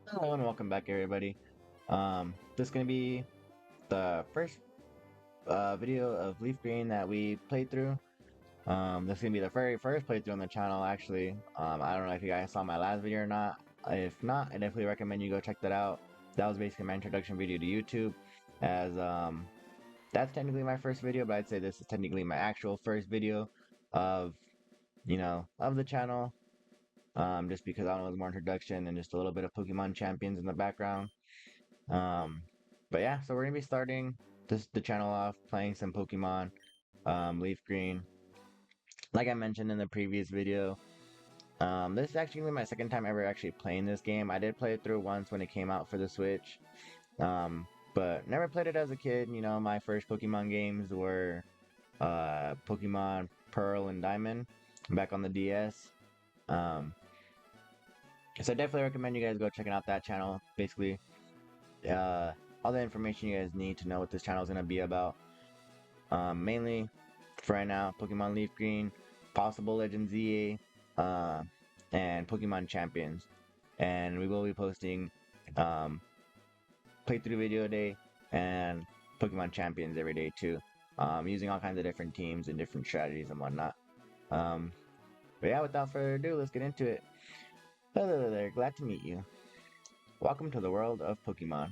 Hello and welcome back, everybody. This is gonna be the first video of Leaf Green that we played through. This is gonna be the very first playthrough on the channel, actually. I don't know if you guys saw my last video or not. If not, I definitely recommend you go check that out. That was basically my introduction video to YouTube, as that's technically my first video, but I'd say this is technically my actual first video of of the channel. Just because I don't know, it was more introduction and just a little bit of Pokemon champions in the background. Um, but yeah, so we're gonna be starting the channel off playing some Pokemon, Leaf Green. Like I mentioned in the previous video, this is actually my second time ever actually playing this game. I did play it through once when it came out for the Switch, but never played it as a kid. You know, my first Pokemon games were Pokemon Pearl and Diamond back on the DS. Um, so I definitely recommend you guys go checking out that channel. Basically, uh, all the information you guys need to know what this channel is going to be about. Mainly for right now, Pokemon Leaf Green, possible Legend ZA, and Pokemon Champions. And we will be posting um, playthrough video a day and Pokemon Champions every day too, using all kinds of different teams and different strategies and whatnot. Um, but yeah, without further ado, let's get into it. Hello there, glad to meet you. Welcome to the world of Pokemon.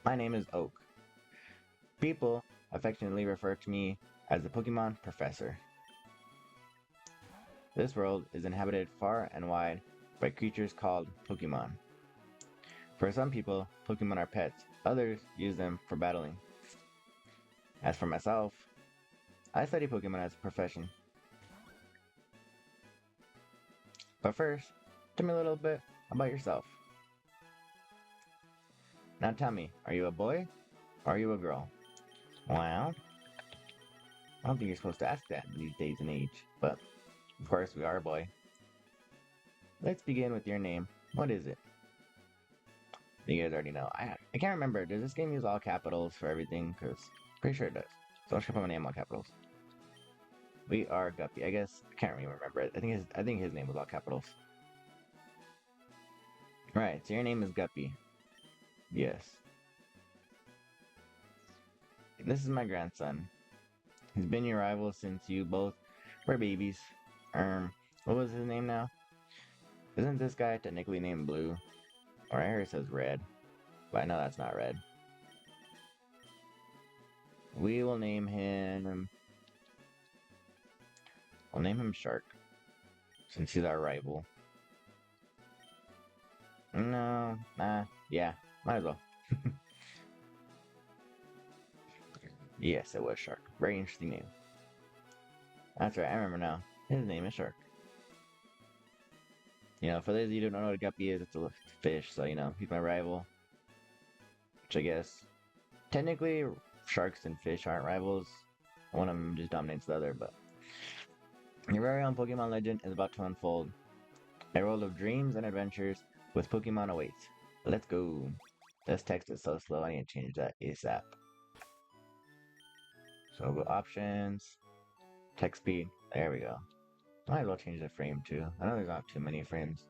My name is Oak. People affectionately refer to me as the Pokemon Professor. This world is inhabited far and wide by creatures called Pokemon. For some people, Pokemon are pets, others use them for battling. As for myself, I study Pokemon as a profession. But first, tell me a little bit about yourself. Now tell me, are you a boy or are you a girl? Well, I don't think you're supposed to ask that in these days and age, but of course we are a boy. Let's begin with your name. What is it? You guys already know. I can't remember. Does this game use all capitals for everything? Because pretty sure it does. So I'm just gonna put my name all capitals. We are Guppy. I guess I can't really remember it. I think his name was all capitals. Right. So your name is Guppy. Yes. This is my grandson. He's been your rival since you both were babies. What was his name now? Isn't this guy technically named Blue? Or I heard it says Red, but I know that's not Red. We will name him. I'll name him Shark, since he's our rival. No, yeah, might as well. Yes, it was Shark. Very interesting name. That's right, I remember now. His name is Shark. You know, for those of you who don't know what a guppy is, it's a fish, so you know, he's my rival. Which I guess, technically, sharks and fish aren't rivals. One of them just dominates the other, but your very own Pokemon legend is about to unfold. A world of dreams and adventures with Pokemon awaits. Let's go. This text is so slow, I need to change that ASAP. So go options, text speed, there we go. Might as well change the frame too. I know there's not too many frames.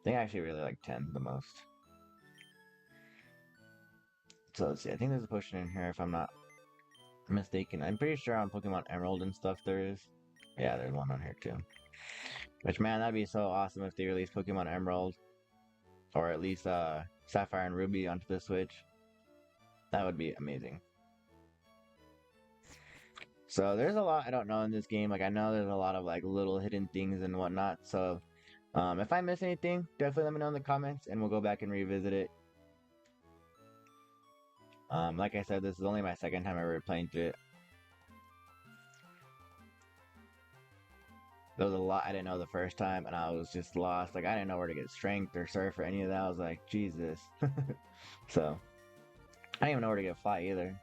I think I actually really like 10 the most. So let's see, I think there's a potion in here if I'm not mistaken. I'm pretty sure on Pokemon Emerald and stuff there is. Yeah, there's one on here too. Which, man, that'd be so awesome if they released Pokemon Emerald. Or at least Sapphire and Ruby onto the Switch. That would be amazing. So there's a lot I don't know in this game. Like I know there's a lot of like little hidden things and whatnot. So if I miss anything, definitely let me know in the comments and we'll go back and revisit it. Like I said, this is only my second time ever playing through it. There was a lot I didn't know the first time, and I was just lost. Like I didn't know where to get strength or surf or any of that. I was like, Jesus. So I didn't even know where to get fly either.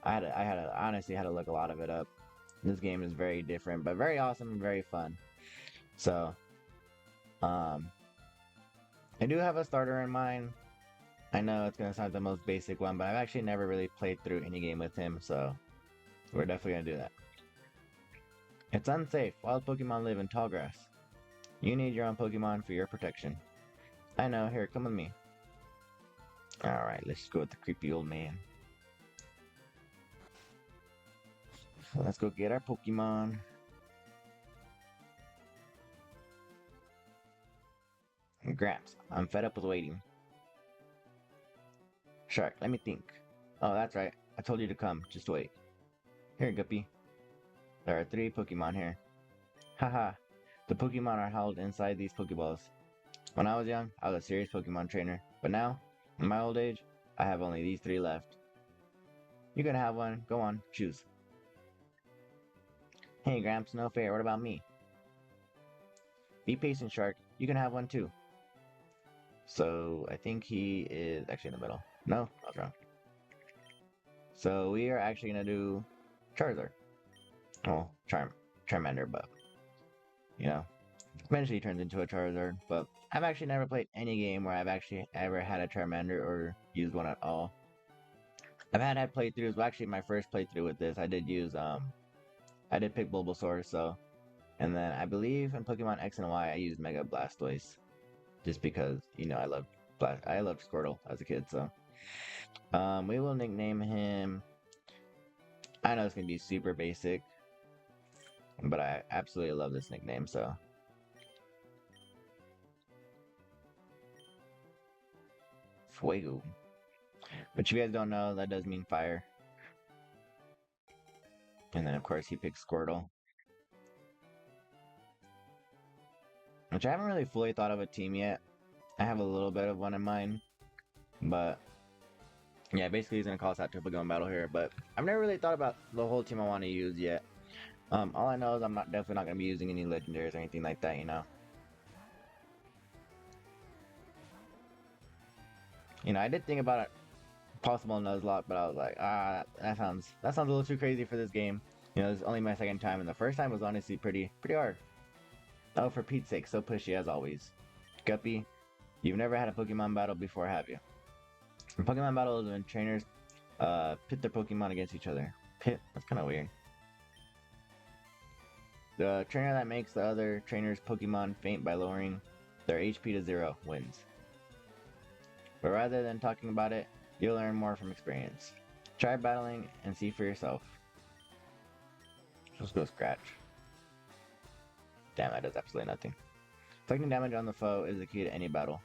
I honestly had to look a lot of it up. This game is very different, but very awesome and very fun. So, um, I do have a starter in mind. I know it's gonna sound the most basic one, but I've actually never really played through any game with him, so we're definitely gonna do that. It's unsafe. Wild Pokemon live in tall grass. You need your own Pokemon for your protection. I know, here, come with me. Alright, let's go with the creepy old man. So let's go get our Pokemon. Gramps, I'm fed up with waiting. Shark, let me think. Oh, that's right. I told you to come. Just wait. Here, Guppy. There are 3 Pokemon here. Haha. The Pokemon are held inside these Pokeballs. When I was young, I was a serious Pokemon trainer. But now, in my old age, I have only these 3 left. You can have one. Go on, choose. Hey, Gramps, no fair. What about me? Be patient, Shark. You can have one too. So, I think he is actually in the middle. No, I was wrong. So, we are actually going to do Charizard. Well, Charmander, but, you know, eventually turns into a Charizard. But I've actually never played any game where I've actually ever had a Charmander or used one at all. I've had playthroughs. Well, actually, my first playthrough with this, I did use, I did pick Bulbasaur, so. And then I believe in Pokemon X and Y, I used Mega Blastoise. Just because, you know, I loved Squirtle as a kid, so. We will nickname him. I know it's gonna be super basic, but I absolutely love this nickname, so. Fuego. But you guys don't know, that does mean fire. And then, of course, he picks Squirtle. Which I haven't really fully thought of a team yet. I have a little bit of one in mind. But, yeah, basically he's going to call us out to a Pokemon battle here. But I've never really thought about the whole team I want to use yet. All I know is I'm definitely not going to be using any legendaries or anything like that, you know. You know, I did think about it, possible Nuzlocke, but I was like, that sounds a little too crazy for this game. You know, this is only my second time, and the first time was honestly pretty hard. Oh, for Pete's sake, so pushy as always. Guppy, you've never had a Pokemon battle before, have you? A Pokemon battle is when trainers pit their Pokemon against each other. Pit? That's kind of weird. The trainer that makes the other trainer's Pokemon faint by lowering their HP to 0 wins. But rather than talking about it, you'll learn more from experience. Try battling and see for yourself. Let's go Scratch. Damn, that does absolutely nothing. Inflicting damage on the foe is the key to any battle.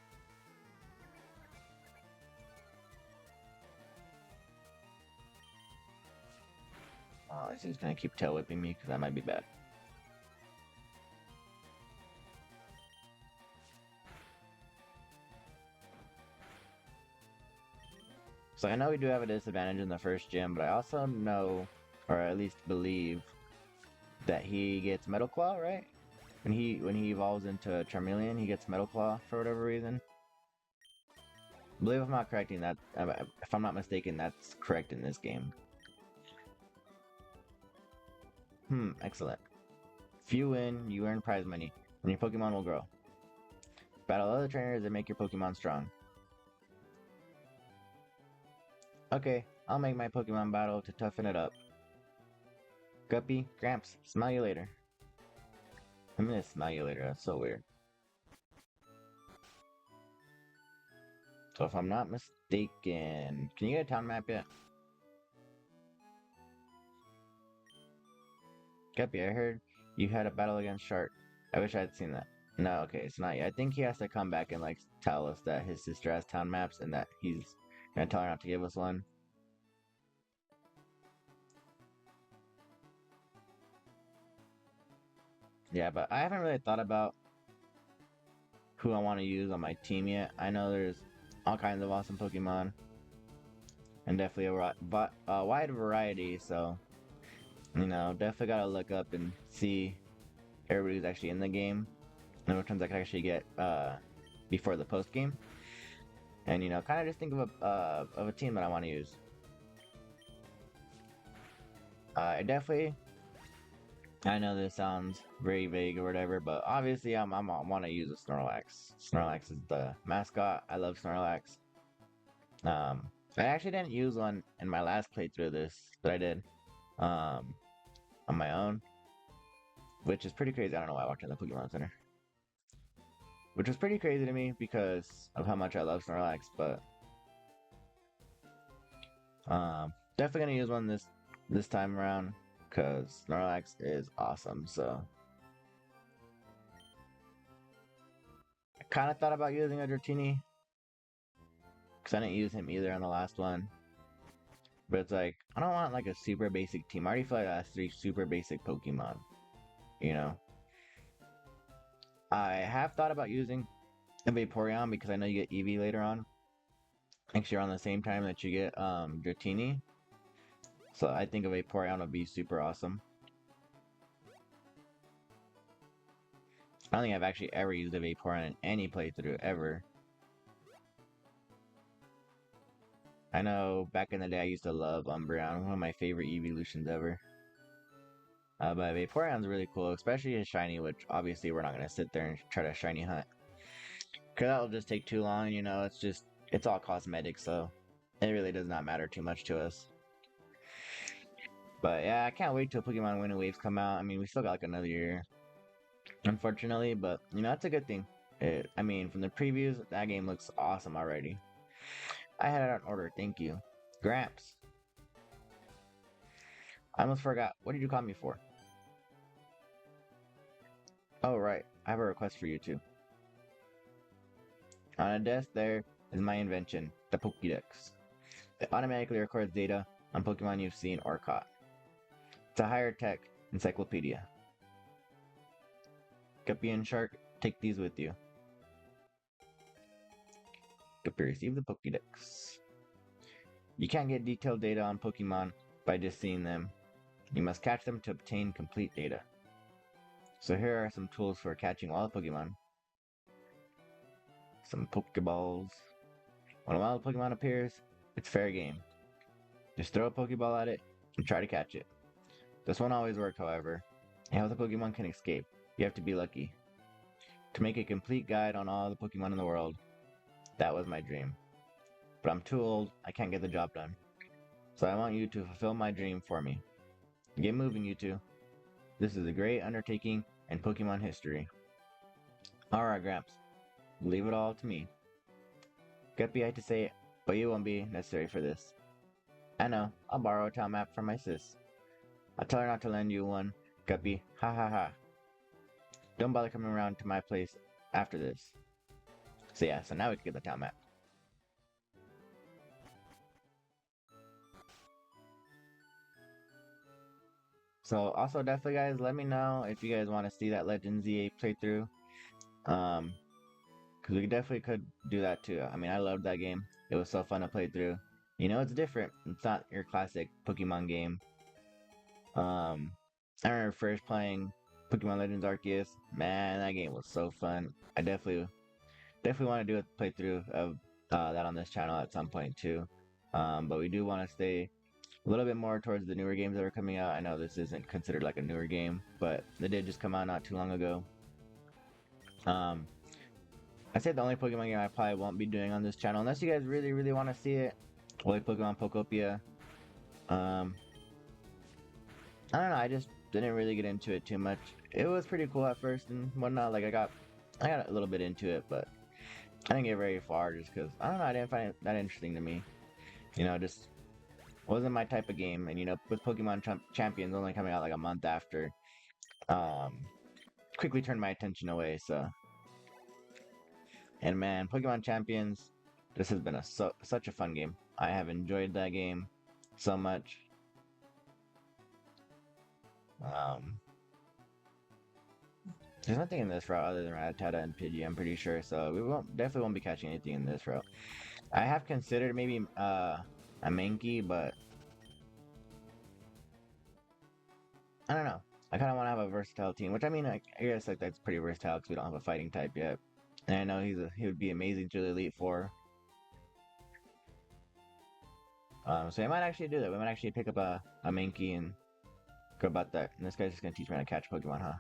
Oh, this is gonna keep tail whipping me because that might be bad. So I know we do have a disadvantage in the first gym, but I also know, or at least believe, that he gets Metal Claw, right? When he evolves into Charmeleon, he gets Metal Claw for whatever reason. I believe if I'm not correcting that, if I'm not mistaken, that's correct in this game. Excellent. If you win, you earn prize money, and your Pokemon will grow. Battle other trainers and make your Pokemon strong. Okay, I'll make my Pokemon battle to toughen it up. Guppy, Gramps, smell you later. I'm gonna smell you later, that's so weird. So if I'm not mistaken, can you get a town map yet? Guppy, I heard you had a battle against Shark. I wish I had seen that. No, okay, it's not yet. I think he has to come back and like tell us that his sister has town maps and that he's gonna tell her not to give us one. Yeah, but I haven't really thought about who I want to use on my team yet. I know there's all kinds of awesome Pokemon, and definitely a wide variety. So, you know, definitely gotta look up and see everybody who's actually in the game, and which ones I can actually get before the post game, and you know, kind of just think of a team that I want to use. I definitely. I know this sounds very vague or whatever, but obviously I want to use a Snorlax. Snorlax is the mascot. I love Snorlax. I actually didn't use one in my last playthrough of this, but I did on my own, which is pretty crazy. I don't know why I walked in the Pokemon Center. which was pretty crazy to me because of how much I love Snorlax. But definitely gonna use one this time around because Snorlax is awesome. So I kind of thought about using a Dratini because I didn't use him either on the last one. But it's like I don't want like a super basic team. I already feel like I have 3 super basic Pokemon. You know, I have thought about using a Vaporeon because I know you get Eevee later on. Actually, around the same time that you get Dratini. So I think a Vaporeon would be super awesome. I don't think I've actually ever used a Vaporeon in any playthrough ever. I know back in the day I used to love Umbreon, one of my favorite evolutions ever. But Vaporeon's really cool, especially his shiny, which obviously we're not going to sit there and try to shiny hunt. Because that'll just take too long, you know, it's all cosmetic, so it really does not matter too much to us. But yeah, I can't wait till Pokemon Wind and Waves come out. I mean, we still got like another year, unfortunately, but you know, that's a good thing. I mean, from the previews, that game looks awesome already. I had it on order, thank you. Gramps. I almost forgot. What did you call me for? Oh, right. I have a request for you too. On a desk there is my invention, the Pokédex. It automatically records data on Pokemon you've seen or caught. It's a higher tech encyclopedia. Guppy and Shark, take these with you. Guppy, receive the Pokédex. You can't get detailed data on Pokemon by just seeing them. You must catch them to obtain complete data. So here are some tools for catching wild Pokemon. Some Pokeballs. When a wild Pokemon appears, it's fair game. Just throw a Pokeball at it and try to catch it. This won't always work, however. How the Pokemon can escape, you have to be lucky. To make a complete guide on all the Pokemon in the world, that was my dream. But I'm too old, I can't get the job done. So I want you to fulfill my dream for me. Get moving, you two. This is a great undertaking in Pokemon history. Alright, Gramps. Leave it all to me. Guppy, I hate to say it, but you won't be necessary for this. I know, I'll borrow a town map from my sis. I'll tell her not to lend you one, Guppy. Ha ha ha. Don't bother coming around to my place after this. So yeah, so now we can get the town map. So also definitely guys, let me know if you guys want to see that Legend Z8 playthrough. Because we definitely could do that too. I mean, I loved that game. It was so fun to play through. You know, it's different. It's not your classic Pokemon game. I remember first playing Pokemon Legends Arceus. Man, that game was so fun. I definitely want to do a playthrough of that on this channel at some point too. But we do want to stay a little bit more towards the newer games that are coming out. I know this isn't considered like a newer game, but they did just come out not too long ago. I'd say the only Pokemon game I probably won't be doing on this channel, unless you guys really, really want to see it, will be Pokemon Pokopia. I don't know, I just didn't really get into it too much. It was pretty cool at first and whatnot, like I got a little bit into it, but I didn't get very far just because, I don't know, I didn't find it that interesting to me. You know, just wasn't my type of game, and you know, with Pokemon Champions only coming out like a month after, quickly turned my attention away, so. And man, Pokemon Champions, this has been such a fun game. I have enjoyed that game so much. There's nothing in this route other than Rattata and Pidgey, I'm pretty sure, so we definitely won't be catching anything in this route. I have considered maybe a Mankey, but I don't know. I kind of want to have a versatile team, which I mean, I guess like that's pretty versatile because we don't have a fighting type yet. And I know he would be amazing to the Elite Four. So I might actually do that. We might actually pick up a Mankey and go about that. And this guy's just gonna teach me how to catch Pokemon, huh?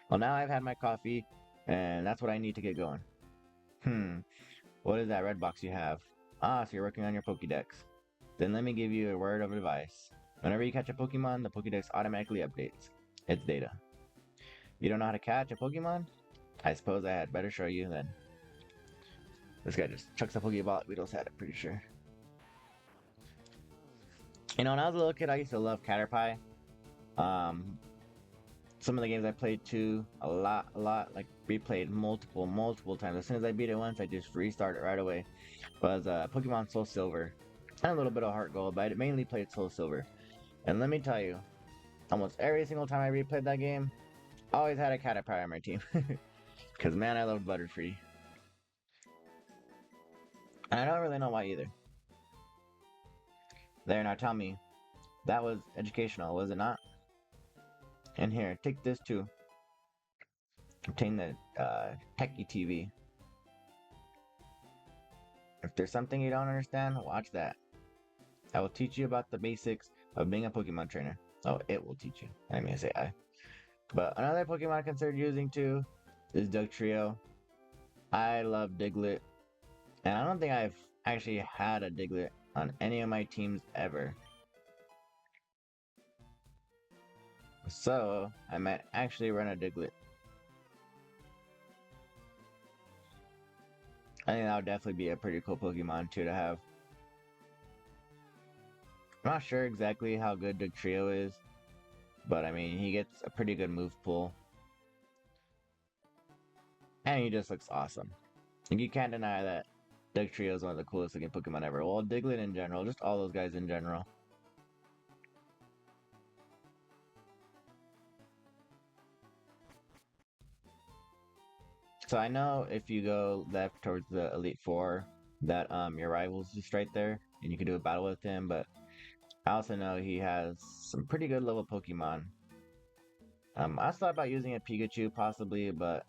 Well, now I've had my coffee, and that's what I need to get going. What is that red box you have? Ah, so you're working on your Pokédex. Then let me give you a word of advice. Whenever you catch a Pokemon, the Pokédex automatically updates its data. You don't know how to catch a Pokemon? I suppose I had better show you then. This guy just chucks a Pokeball at Weedle's head, I'm pretty sure. You know, when I was a little kid, I used to love Caterpie. Um, some of the games I played too, a lot, like replayed multiple times. As soon as I beat it once, I just restart it right away. Was Pokemon Soul Silver and a little bit of Heart Gold, but I mainly played Soul Silver. And let me tell you, almost every single time I replayed that game, I always had a Caterpie on my team. Because man, I loved Butterfree. And I don't really know why either. There, now tell me, that was educational, was it not? And here, take this too. Obtain the Techie TV. If there's something you don't understand, watch that. I will teach you about the basics of being a Pokemon trainer. Oh, it will teach you. I mean, I say I. But another Pokemon I considered using too is Dugtrio. I love Diglett. And I don't think I've actually had a Diglett on any of my teams ever. So, I might actually run a Diglett. I think that would definitely be a pretty cool Pokemon too to have. I'm not sure exactly how good Dugtrio is, but I mean, he gets a pretty good move pool. And he just looks awesome. And you can't deny that Dugtrio is one of the coolest looking Pokemon ever. Well, Diglett in general, just all those guys in general. So I know if you go left towards the Elite Four, that your rival's just right there, and you can do a battle with him. But I also know he has some pretty good level Pokemon. I thought about using a Pikachu possibly, but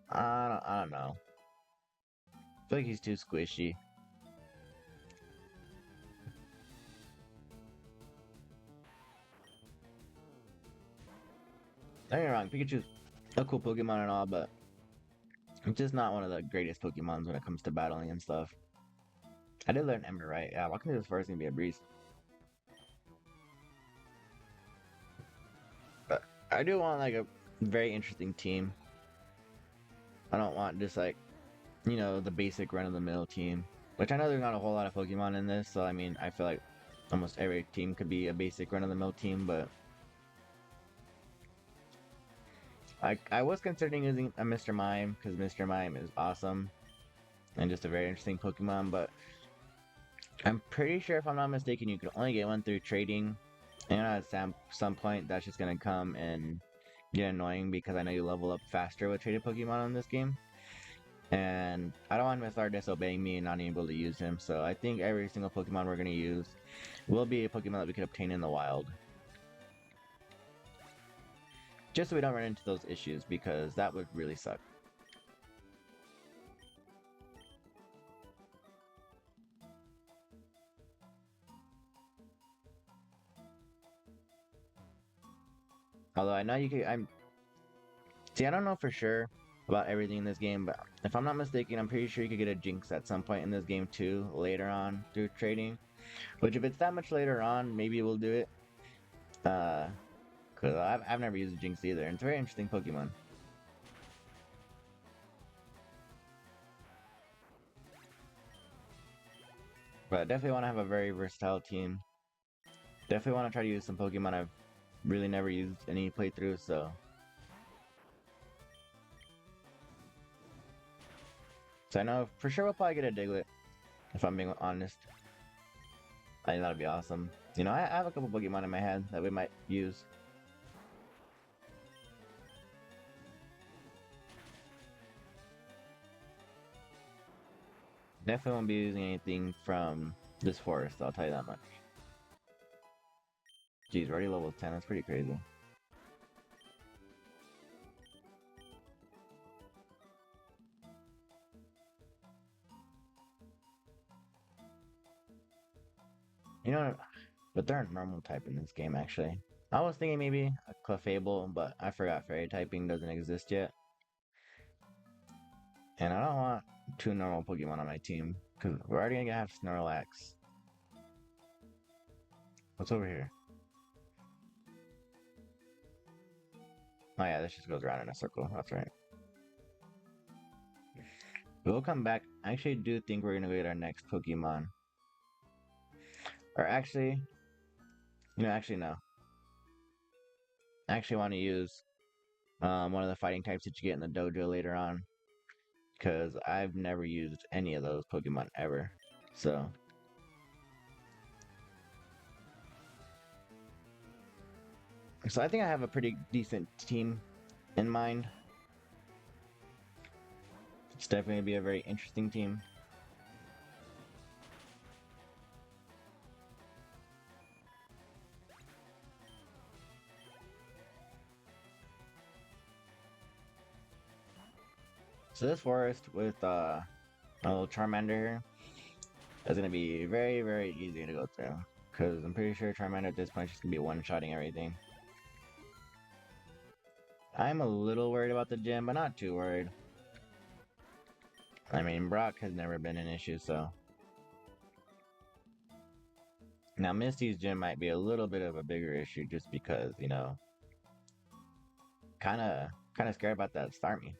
I don't know. I feel like he's too squishy. Don't get me wrong, Pikachu's a cool Pokemon and all, but it's just not one of the greatest Pokemons when it comes to battling and stuff. I did learn Ember, right? Yeah, walking through this forest gonna be a breeze. But I do want like a very interesting team. I don't want just like, you know, the basic run-of-the-mill team. Which I know there's not a whole lot of Pokemon in this, so I mean, I feel like almost every team could be a basic run-of-the-mill team, but I was considering using a Mr. Mime, because Mr. Mime is awesome and just a very interesting Pokemon, but I'm pretty sure if I'm not mistaken, you can only get one through trading, and at some point that's just gonna come and get annoying because I know you level up faster with traded Pokemon in this game. And I don't want him to start disobeying me and not being able to use him, so I think every single Pokemon we're going to use will be a Pokemon that we can obtain in the wild. Just so we don't run into those issues, because that would really suck. Although I know you can, see, I don't know for sure about everything in this game, but if I'm not mistaken, I'm pretty sure you could get a Jinx at some point in this game too, later on through trading. Which if it's that much later on, maybe we'll do it. Because I've never used a Jinx either, and it's a very interesting Pokemon. But I definitely want to have a very versatile team. Definitely want to try to use some Pokemon I've really never used any playthroughs, so. So I know for sure we'll probably get a Diglett, if I'm being honest. I think that'd be awesome. You know, I have a couple Pokemon in my head that we might use. Definitely won't be using anything from this forest, I'll tell you that much. Geez, we're already level 10, that's pretty crazy. You know, but they're a normal type in this game, actually. I was thinking maybe a Clefable, but I forgot fairy typing doesn't exist yet. And I don't want two normal Pokemon on my team, because we're already gonna have Snorlax. What's over here? Oh yeah, this just goes around in a circle, that's right. We'll come back. I actually do think we're gonna get our next Pokemon. Or actually, actually no. I actually want to use one of the fighting types that you get in the dojo later on, because I've never used any of those Pokemon ever. So I think I have a pretty decent team in mind. It's definitely gonna be a very interesting team. So this forest with a little Charmander here is gonna be very, very easy to go through. Because I'm pretty sure Charmander at this point is just gonna be one-shotting everything. I'm a little worried about the gym, but not too worried. I mean, Brock has never been an issue, so. Now, Misty's gym might be a little bit of a bigger issue just because, kind of scared about that Starmie.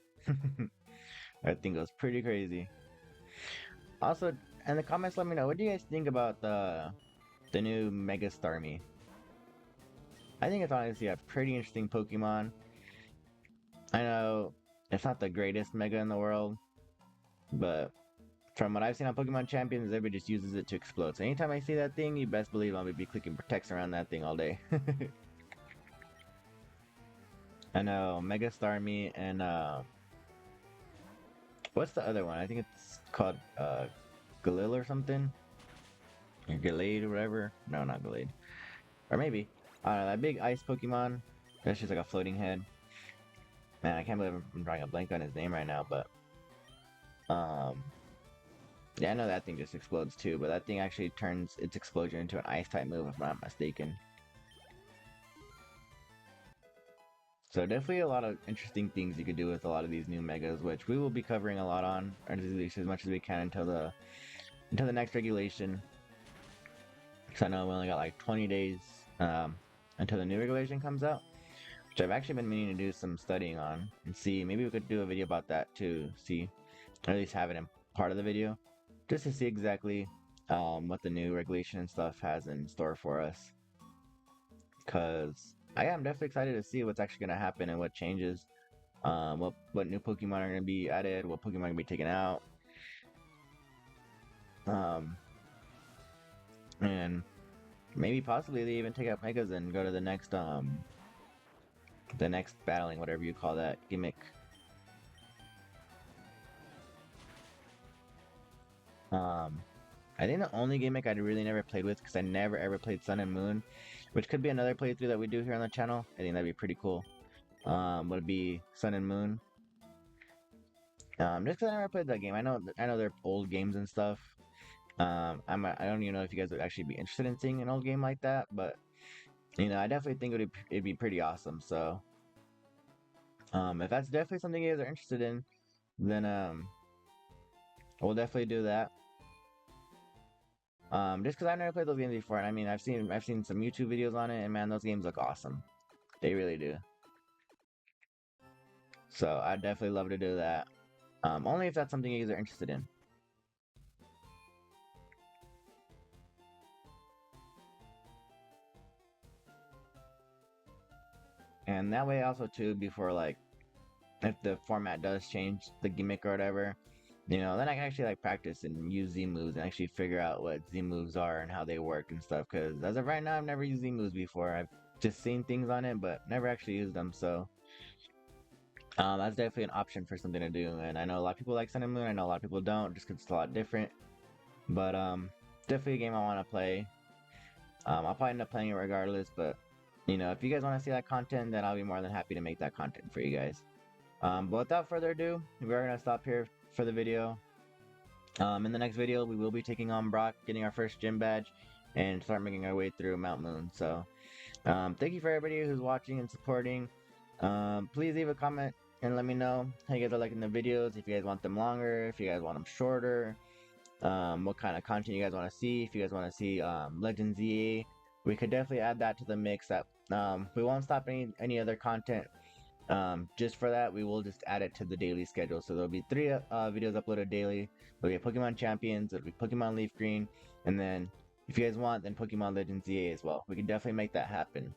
That thing goes pretty crazy. Also, in the comments, let me know, what do you guys think about the new Mega Starmie? I think it's honestly a pretty interesting Pokemon. I know it's not the greatest Mega in the world, but from what I've seen on Pokemon Champions, everybody just uses it to explode. So anytime I see that thing, you best believe I'll be clicking Protects around that thing all day. I know, Mega Starmie and what's the other one? I think it's called Galil or something? Or Gallade or whatever. No, not Gallade. Or maybe. I don't know, that big ice Pokemon. That's just like a floating head. Man, I can't believe I'm drawing a blank on his name right now, but um yeah, I know that thing just explodes too, but that thing actually turns its explosion into an ice type move if I'm not mistaken. So definitely a lot of interesting things you could do with a lot of these new megas, which we will be covering a lot on, or at least as much as we can until the next regulation. Because I know we only got like 20 days until the new regulation comes out, which I've actually been meaning to do some studying on and see. Maybe we could do a video about that too. See, or at least have it in part of the video, just to see exactly what the new regulation and stuff has in store for us. Because I am definitely excited to see what's actually going to happen and what changes. What new Pokemon are going to be added, what Pokemon are going to be taken out. And maybe possibly they even take out Megas and go to the next battling, whatever you call that gimmick. I think the only gimmick I really never played with, because I never ever played Sun and Moon, which could be another playthrough that we do here on the channel. I think that'd be pretty cool. Would be Sun and Moon. Just because I never played that game. I know they're old games and stuff. I don't even know if you guys would actually be interested in seeing an old game like that, but I definitely think it'd be pretty awesome. So, if that's definitely something you guys are interested in, then we'll definitely do that. Just because I've never played those games before, and I mean I've seen some YouTube videos on it, and man, those games look awesome. They really do. So I'd definitely love to do that. Only if that's something you guys are interested in. And that way also too, before like, if the format does change the gimmick or whatever, then I can actually like practice and use Z moves and actually figure out what Z moves are and how they work and stuff. Because as of right now, I've never used Z moves before. I've just seen things on it, but never actually used them. So that's definitely an option for something to do. And I know a lot of people like Sun and Moon. I know a lot of people don't, just because it's a lot different. But definitely a game I want to play. I'll probably end up playing it regardless. But if you guys want to see that content, then I'll be more than happy to make that content for you guys. But without further ado, we're gonna stop here for the video. In the next video, we will be taking on Brock, getting our first gym badge, and start making our way through Mount Moon. So, thank you for everybody who's watching and supporting. Please leave a comment and let me know how you guys are liking the videos. If you guys want them longer, if you guys want them shorter, what kind of content you guys want to see. If you guys want to see Legends EA, we could definitely add that to the mix. That we won't stop any other content Just for that, we will just add it to the daily schedule. So there'll be three videos uploaded daily. There'll be Pokemon Champions, there'll be Pokemon Leaf Green, and then if you guys want, then Pokemon Legends EA as well. We can definitely make that happen.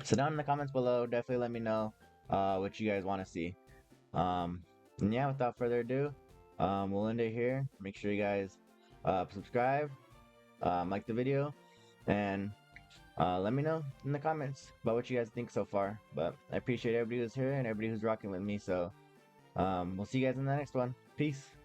So down in the comments below, definitely let me know what you guys want to see. And yeah, without further ado, we'll end it here. Make sure you guys subscribe, like the video, and let me know in the comments about what you guys think so far. But I appreciate everybody who's here and everybody who's rocking with me. So we'll see you guys in the next one. Peace.